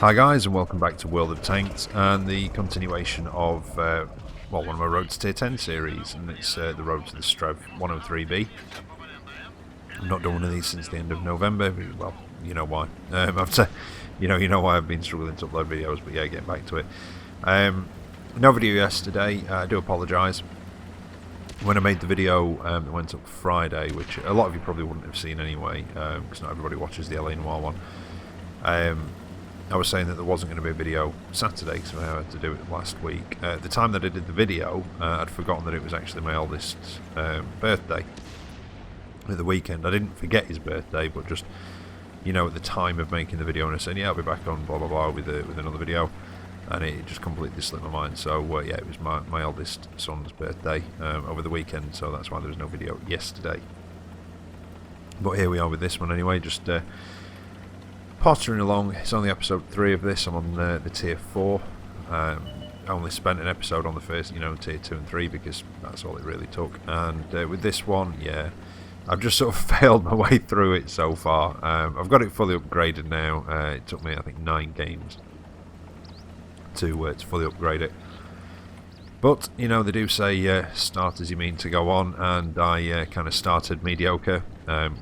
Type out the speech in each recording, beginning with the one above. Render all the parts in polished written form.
Hi guys, and welcome back to World of Tanks and the continuation of one of my Road to Tier 10 series, and it's the road to the Strv 103B. I've not done one of these since the end of November. Well, you know why. You know why I've been struggling to upload videos, but yeah, getting back to it. No video yesterday. I do apologise. When I made the video, it went up Friday, which a lot of you probably wouldn't have seen anyway, because not everybody watches the LA Noir one. I was saying that there wasn't going to be a video Saturday, so I had to do it last week. At the time that I did the video, I'd forgotten that it was actually my eldest's birthday at the weekend. I didn't forget his birthday, but just, you know, at the time of making the video, and I said, yeah, I'll be back on blah blah blah with another video, and it just completely slipped my mind. So yeah, it was my eldest son's birthday over the weekend, so that's why there was no video yesterday. But here we are with this one anyway, just pottering along. It's only episode 3 of this. I'm on the tier 4. I only spent an episode on the first, tier 2 and 3 because that's all it really took. And with this one, yeah, I've just sort of failed my way through it so far. I've got it fully upgraded now. It took me, I think, 9 games to fully upgrade it. But, they do say start as you mean to go on, and I kind of started mediocre,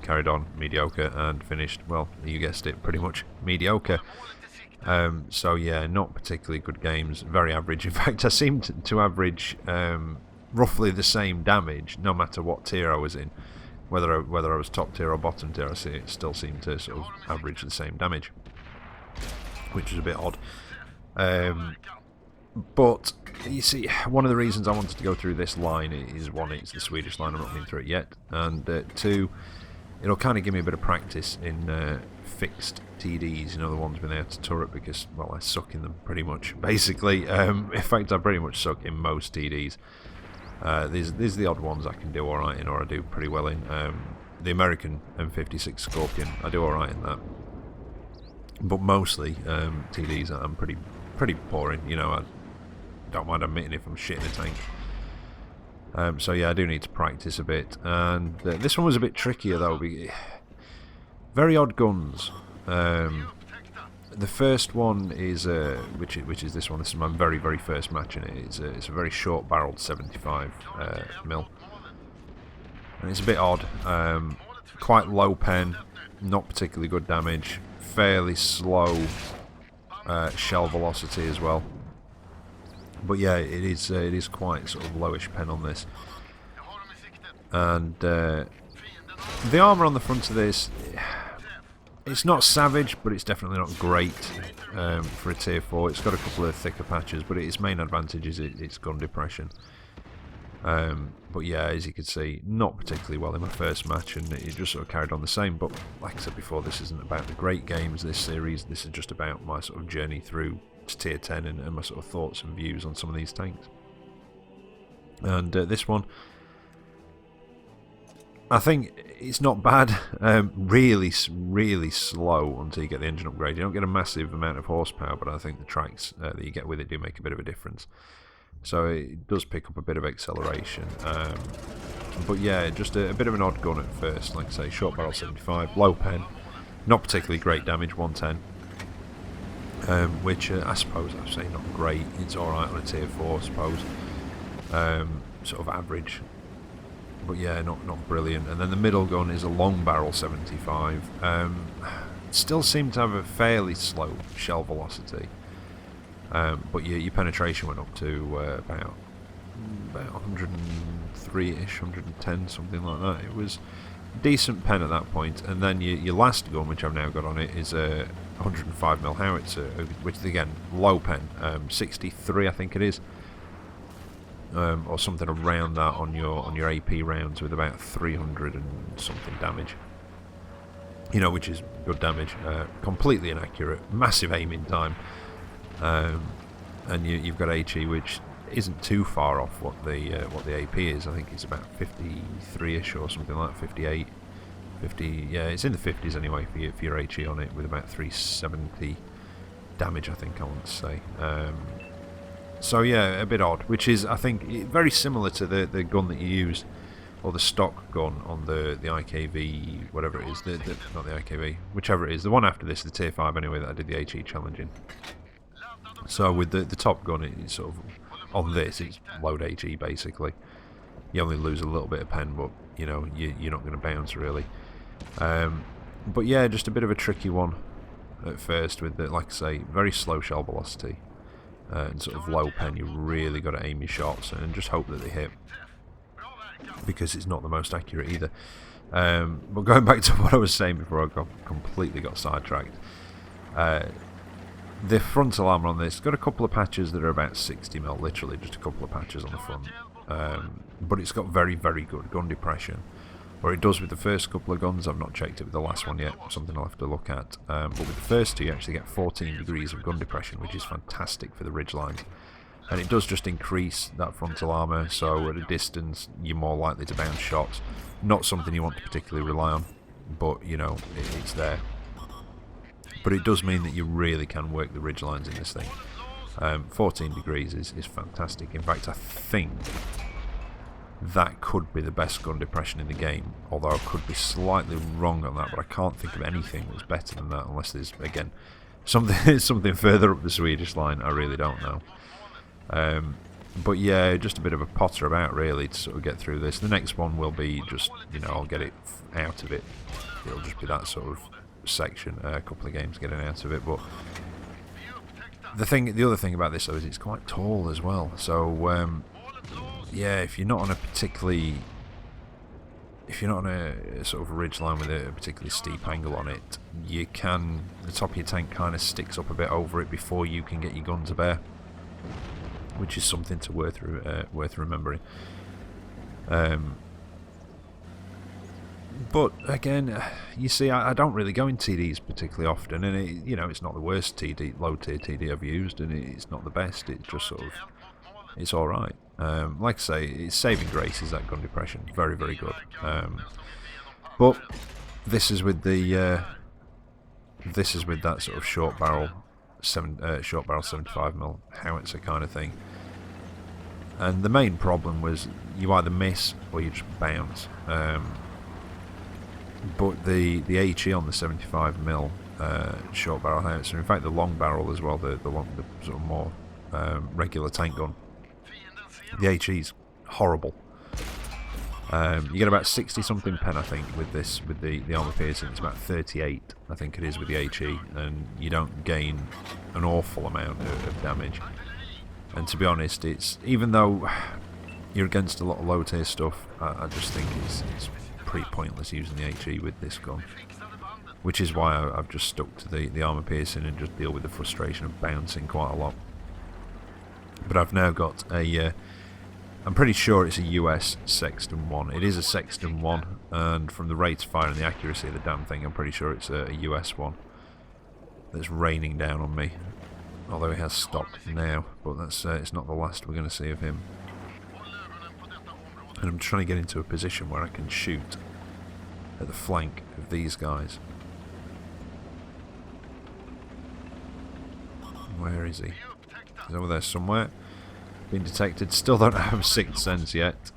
carried on mediocre, and finished, well, you guessed it, pretty much mediocre. So yeah, not particularly good games, very average. In fact, I seemed to average roughly the same damage, no matter what tier I was in. Whether I was top tier or bottom tier, it still seemed to sort of average the same damage, which is a bit odd. But you see, one of the reasons I wanted to go through this line is, one, it's the Swedish line, I've not been through it yet, and 2, it'll kind of give me a bit of practice in fixed TDs, the ones without a turret, because, well, I suck in them pretty much, basically. In fact, I pretty much suck in most TDs. These are the odd ones I can do alright in, or I do pretty well in. The American M56 Scorpion, I do alright in that. But mostly, TDs I'm pretty poor in, I don't mind admitting if I'm shit in a tank. So yeah, I do need to practice a bit, and this one was a bit trickier though. Very odd guns. The first one is which is this one. This is my very first match in it. It's a very short barreled 75 mil, and it's a bit odd. Quite low pen, not particularly good damage, fairly slow shell velocity as well. But yeah, it is quite sort of lowish pen on this, and the armour on the front of this, it's not savage, but it's definitely not great for a tier 4. It's got a couple of thicker patches, but its main advantage is its gun depression. But yeah, as you can see, not particularly well in my first match, and it just sort of carried on the same. But like I said before, this isn't about the great games, this series. This is just about my sort of journey through tier 10 and my sort of thoughts and views on some of these tanks. And this one, I think it's not bad. Really slow until you get the engine upgrade. You don't get a massive amount of horsepower, but I think the tracks that you get with it do make a bit of a difference. So it does pick up a bit of acceleration. But yeah, just a bit of an odd gun at first. Like I say, short barrel 75, low pen, not particularly great damage, 110. Which I suppose I'd say not great. It's alright on a tier 4, I suppose. Sort of average. But yeah, not brilliant. And then the middle gun is a long barrel 75. Still seem to have a fairly slow shell velocity. But your penetration went up to about 103-ish, 110, something like that. It was decent pen at that point. And then your last gun, which I've now got on it, is a 105mm howitzer, which is again low pen, 63 I think it is, or something around that on your AP rounds, with about 300 and something damage. Which is good damage. Completely inaccurate, massive aiming time, and you've got HE, which isn't too far off what the AP is. I think it's about 53ish or something like that, 58. 50, yeah, it's in the 50s anyway for your HE on it, with about 370 damage, I think I want to say. So yeah, a bit odd, which is, I think, very similar to the gun that you use or the stock gun on the IKV, whatever it is, not the IKV, whichever it is, the one after this, the tier 5 anyway, that I did the HE challenge in. So with the top gun, it's sort of, on this, it's load HE basically. You only lose a little bit of pen, but you know, you're not going to bounce really. But yeah, just a bit of a tricky one at first with the, like I say, very slow shell velocity and sort of low pen. You really got to aim your shots and just hope that they hit, because it's not the most accurate either. But going back to what I was saying before I completely got sidetracked, the frontal armour on this got a couple of patches that are about 60mm, literally just a couple of patches on the front, but it's got very, very good gun depression, or it does with the first couple of guns. I've not checked it with the last one yet, something I'll have to look at, but with the first two you actually get 14 degrees of gun depression, which is fantastic for the ridge lines. And it does just increase that frontal armour, so at a distance you're more likely to bounce shots. Not something you want to particularly rely on, but you know, it's there. But it does mean that you really can work the ridge lines in this thing. 14 degrees is fantastic. In fact, I think that could be the best gun depression in the game, although I could be slightly wrong on that, but I can't think of anything that's better than that, unless there's, again, something further up the Swedish line. I really don't know. But yeah, just a bit of a potter about really to sort of get through this. The next one will be just, you know, I'll get it out of it. It'll just be that sort of section, a couple of games getting out of it. But the other thing about this though is it's quite tall as well. So yeah, if you're not on a sort of ridge line with a particularly steep angle on it, the top of your tank kind of sticks up a bit over it before you can get your gun to bear, which is something to worth remembering. But again, you see, I don't really go in TDs particularly often, and you know, it's not the worst TD, low tier TD I've used, and it's not the best. It's just sort of, it's all right. Like I say, it's saving grace is that gun depression, very, very good. But this is with that sort of short barrel 75mm howitzer kind of thing. And the main problem was you either miss or you just bounce. But the HE on the 75mm short barrel howitzer, in fact the long barrel as well, the sort of more regular tank gun, the HE's horrible. You get about 60 something pen I think with this, with the armour piercing. It's about 38 I think it is with the HE, and you don't gain an awful amount of damage. And to be honest, it's, even though you're against a lot of low tier stuff, I just think it's pretty pointless using the HE with this gun, which is why I've just stuck to the armour piercing and just deal with the frustration of bouncing quite a lot. But I've now got a I'm pretty sure it's a US Sexton 1. It is a Sexton 1, and from the rate of fire and the accuracy of the damn thing, I'm pretty sure it's a US one that's raining down on me. Although he has stopped now, but that's it's not the last we're going to see of him. And I'm trying to get into a position where I can shoot at the flank of these guys. Where is he? He's over there somewhere. Been detected. Still don't have a sixth sense yet.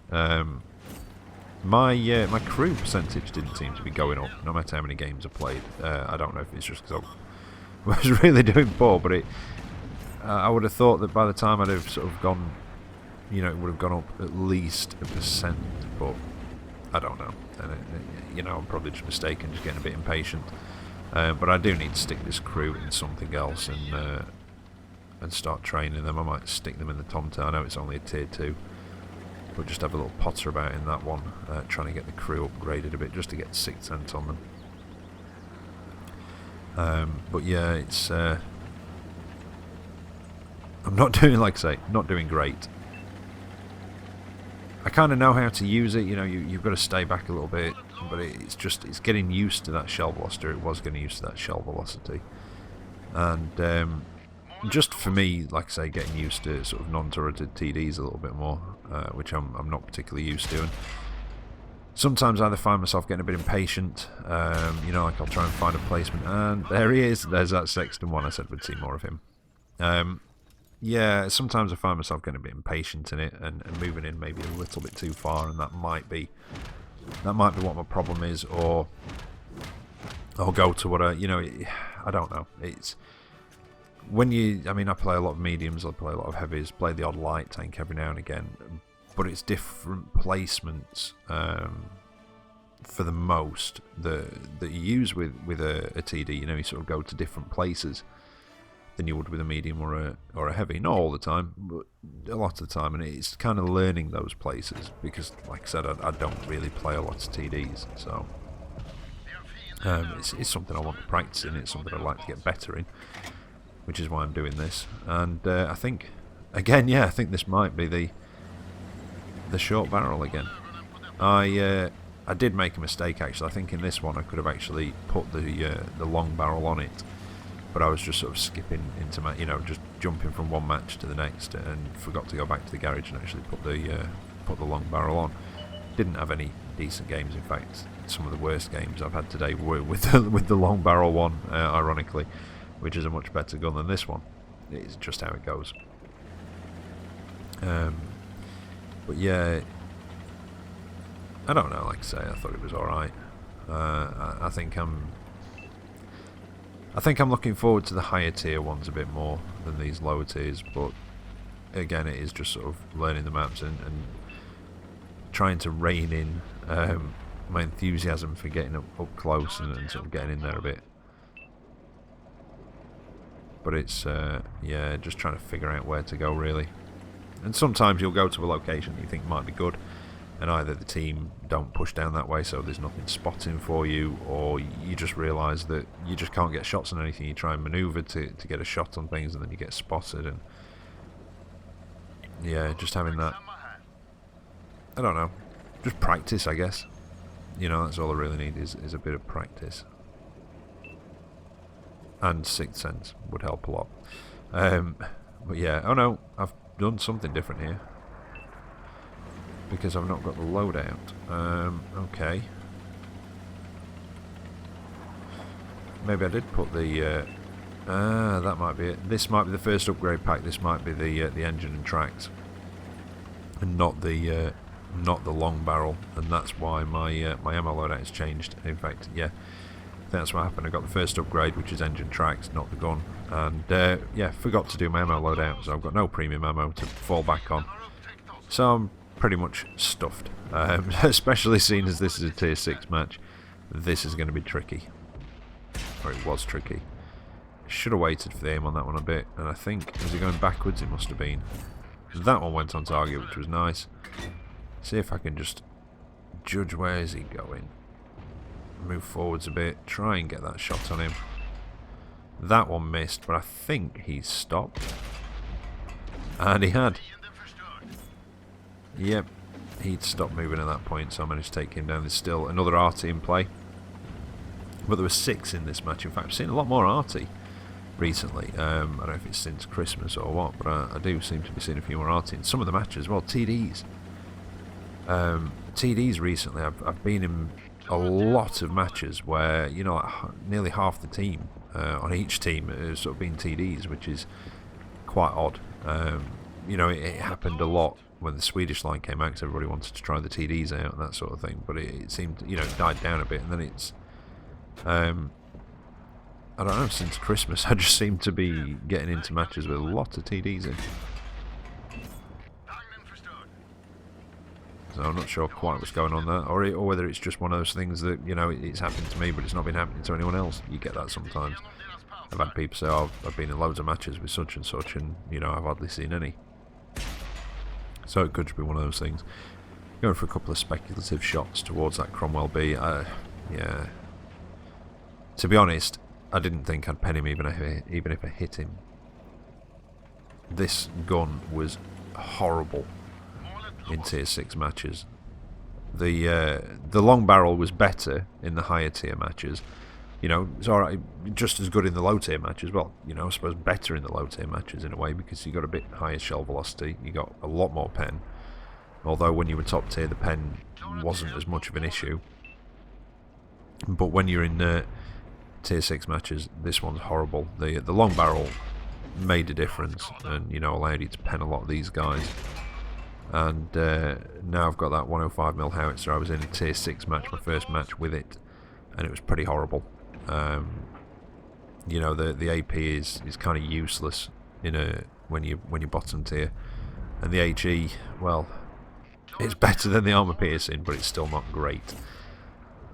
My crew percentage didn't seem to be going up, no matter how many games I played. I don't know if it's just because I was really doing poor, but I would have thought that by the time I'd have sort of gone, you know, it would have gone up at least a %, but I don't know. And you know, I'm probably just mistaken, just getting a bit impatient. But I do need to stick this crew in something else and start training them. I might stick them in the Tomta. I know it's only a tier 2, but just have a little potter about in that one, trying to get the crew upgraded a bit just to get 6th sense on them. But yeah, it's I'm not doing, like I say, not doing great. I kind of know how to use it, you know, you've got to stay back a little bit, but it's getting used to that shell velocity. It was getting used to that shell velocity. And just for me, like I say, getting used to sort of non-turreted TDs a little bit more, which I'm not particularly used to. And sometimes I either find myself getting a bit impatient, you know, like I'll try and find a placement, and there he is. There's that Sexton 1. I said we'd see more of him. yeah, sometimes I find myself getting a bit impatient in it and moving in maybe a little bit too far, and that might be what my problem is, or I'll go to what I don't know. It's when I mean, I play a lot of mediums, I play a lot of heavies, play the odd light tank every now and again, but it's different placements for the most that you use with a TD. You know, you sort of go to different places than you would with a medium or a heavy. Not all the time, but a lot of the time, and it's kind of learning those places because, like I said, I don't really play a lot of TDs, so it's something I want to practice in. It's something I'd like to get better in, which is why I'm doing this. And I think, again, yeah, I think this might be the short barrel again. I did make a mistake actually. I think in this one I could have actually put the long barrel on it, but I was just sort of skipping into just jumping from one match to the next, and forgot to go back to the garage and actually put the long barrel on. Didn't have any decent games. In fact, some of the worst games I've had today were with the long barrel one, ironically, which is a much better gun than this one. It's just how it goes. But yeah, I don't know. Like I say, I thought it was all right. I think I'm looking forward to the higher tier ones a bit more than these lower tiers, but again, it is just sort of learning the maps and trying to rein in my enthusiasm for getting up close and sort of getting in there a bit. But it's yeah, just trying to figure out where to go really. And sometimes you'll go to a location that you think might be good, and either the team don't push down that way, so there's nothing spotting for you, or you just realise that you just can't get shots on anything. You try and manoeuvre to get a shot on things, and then you get spotted. And yeah, just having that, I don't know, just practice, I guess. You know, that's all I really need is a bit of practice. And Sixth Sense would help a lot. But yeah, oh no, I've done something different here, because I've not got the loadout. Okay. Maybe I did put the... that might be it. This might be the first upgrade pack. This might be the engine and tracks, and not the long barrel. And that's why my my ammo loadout has changed. In fact, yeah, that's what happened. I got the first upgrade, which is engine tracks, not the gun. And yeah, forgot to do my ammo loadout, so I've got no premium ammo to fall back on. So I'm pretty much stuffed, especially seeing as this is a tier 6 match. This is going to be tricky, or it was tricky. Should have waited for the aim on that one a bit, and I think, was he going backwards? It must have been. That one went on target, which was nice. See if I can just judge where is he going. Move forwards a bit, try and get that shot on him. That one missed, but I think he's stopped, and he had. Yep, he'd stopped moving at that point, so I managed to take him down. There's still another arty in play, but there were 6 in this match. In fact, I've seen a lot more arty recently. I don't know if it's since Christmas or what, but I do seem to be seeing a few more arty in some of the matches. Well, TDs. TDs recently, I've been in a lot of matches where, you know, like nearly half the team on each team has sort of been TDs, which is quite odd. You know, it happened a lot when the Swedish line came out, because everybody wanted to try the TDs out and that sort of thing, but it seemed, you know, died down a bit, and then it's I don't know, since Christmas I just seem to be getting into matches with a lot of TDs in. So I'm not sure quite what's going on there, or whether it's just one of those things that, you know, it's happened to me but it's not been happening to anyone else. You get that sometimes. I've had people say, oh, I've been in loads of matches with such and such, and, you know, I've hardly seen any. So it could just be one of those things. Going for a couple of speculative shots towards that Cromwell B. Yeah. To be honest, I didn't think I'd pen him even if I hit him. This gun was horrible in tier 6 matches. The long barrel was better in the higher tier matches. You know, it's alright, just as good in the low tier matches. Well, you know, I suppose better in the low tier matches in a way, because you got a bit higher shell velocity, you got a lot more pen. Although when you were top tier, the pen wasn't as much of an issue. But when you're in tier 6 matches, this one's horrible. The long barrel made a difference, and allowed you to pen a lot of these guys. And now I've got that 105mm howitzer. I was in a tier 6 match, my first match with it, and it was pretty horrible. The AP is kind of useless when you bottom tier, and the HE, well, it's better than the armor piercing, but it's still not great.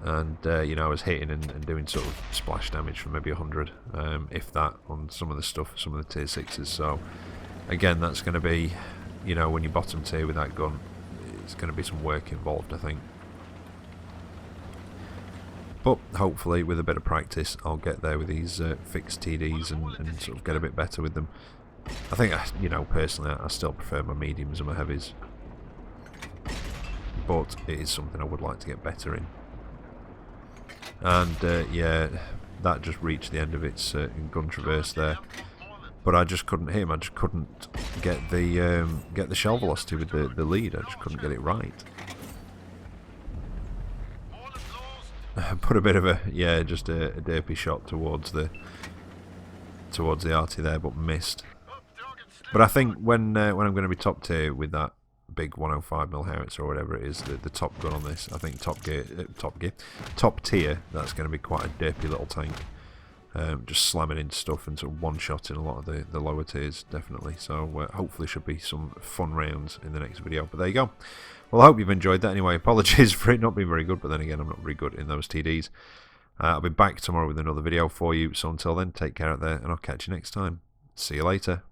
And I was hitting and doing sort of splash damage for maybe 100, if that, on some of the stuff, some of the tier 6s. So again, that's going to be, when you bottom tier with that gun, it's going to be some work involved, I think. But hopefully with a bit of practice I'll get there with these fixed TDs and sort of get a bit better with them. I think, personally I still prefer my mediums and my heavies, but it is something I would like to get better in. And yeah, that just reached the end of its gun traverse there, but I just couldn't hit him. I just couldn't get the shell velocity with the lead. I just couldn't get it right. Put a bit of just a derpy shot towards the arty there, but missed. But I think when I'm going to be top tier with that big 105mm howitzer or whatever it is, the top gun on this, I think top tier, that's going to be quite a derpy little tank. Just slamming into stuff and sort of one-shotting a lot of the lower tiers, definitely. So hopefully should be some fun rounds in the next video. But there you go. Well, I hope you've enjoyed that anyway. Apologies for it not being very good, but then again, I'm not very good in those TDs. I'll be back tomorrow with another video for you. So until then, take care out there, and I'll catch you next time. See you later.